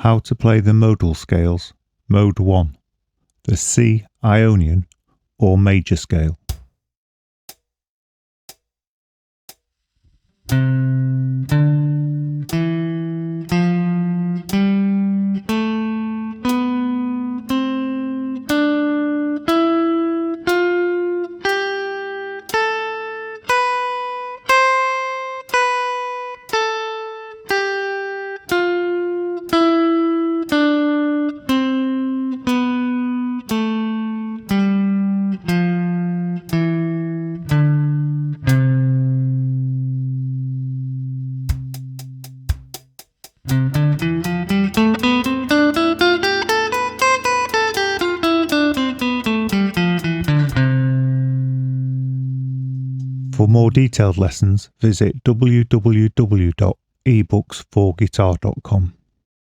How to play the modal scales, Mode 1, the C Ionian or major scale. For more detailed lessons, visit www.ebooks4guitar.com.